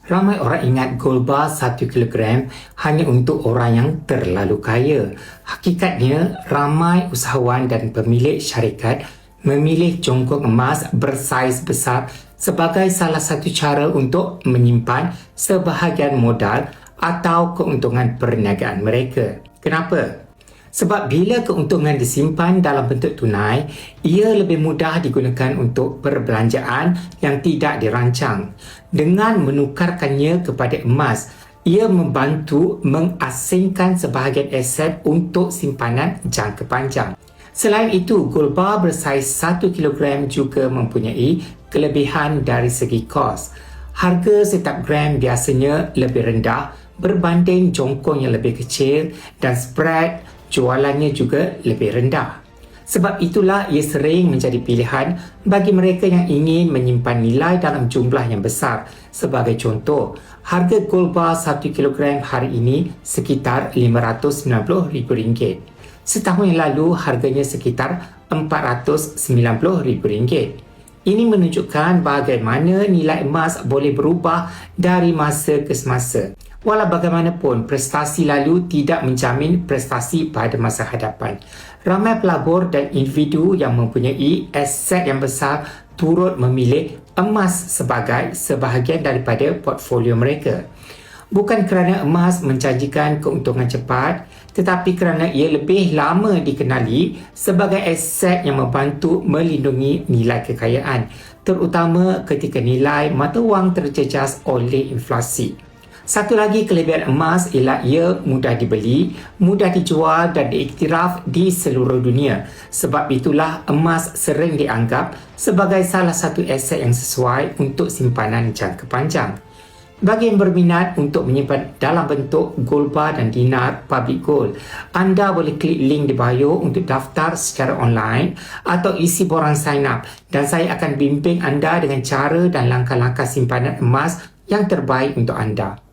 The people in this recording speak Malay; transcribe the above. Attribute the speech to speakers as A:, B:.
A: Ramai orang ingat gold bar 1 kilogram hanya untuk orang yang terlalu kaya. Hakikatnya, ramai usahawan dan pemilik syarikat memilih jongkong emas bersaiz besar sebagai salah satu cara untuk menyimpan sebahagian modal atau keuntungan perniagaan mereka. Kenapa? Sebab bila keuntungan disimpan dalam bentuk tunai, ia lebih mudah digunakan untuk perbelanjaan yang tidak dirancang. Dengan menukarkannya kepada emas, ia membantu mengasingkan sebahagian aset untuk simpanan jangka panjang. Selain itu, gold bar bersaiz 1 kilogram juga mempunyai kelebihan dari segi kos. Harga setiap gram biasanya lebih rendah berbanding jongkong yang lebih kecil dan spread jualannya juga lebih rendah. Sebab itulah ia sering menjadi pilihan bagi mereka yang ingin menyimpan nilai dalam jumlah yang besar. Sebagai contoh, harga gold bar 1 kilogram hari ini sekitar RM590,000. Setahun yang lalu harganya sekitar RM490,000. Ini menunjukkan bagaimana nilai emas boleh berubah dari masa ke semasa. Walau bagaimanapun, prestasi lalu tidak menjamin prestasi pada masa hadapan. Ramai pelabur dan individu yang mempunyai aset yang besar turut memilih emas sebagai sebahagian daripada portfolio mereka. Bukan kerana emas menjanjikan keuntungan cepat, tetapi kerana ia lebih lama dikenali sebagai aset yang membantu melindungi nilai kekayaan, terutama ketika nilai mata wang terjejas oleh inflasi. Satu lagi kelebihan emas ialah ia mudah dibeli, mudah dijual dan diiktiraf di seluruh dunia. Sebab itulah emas sering dianggap sebagai salah satu aset yang sesuai untuk simpanan jangka panjang. Bagi yang berminat untuk menyimpan dalam bentuk gold bar dan dinar public gold, anda boleh klik link di bio untuk daftar secara online atau isi borang sign up dan saya akan bimbing anda dengan cara dan langkah-langkah simpanan emas yang terbaik untuk anda.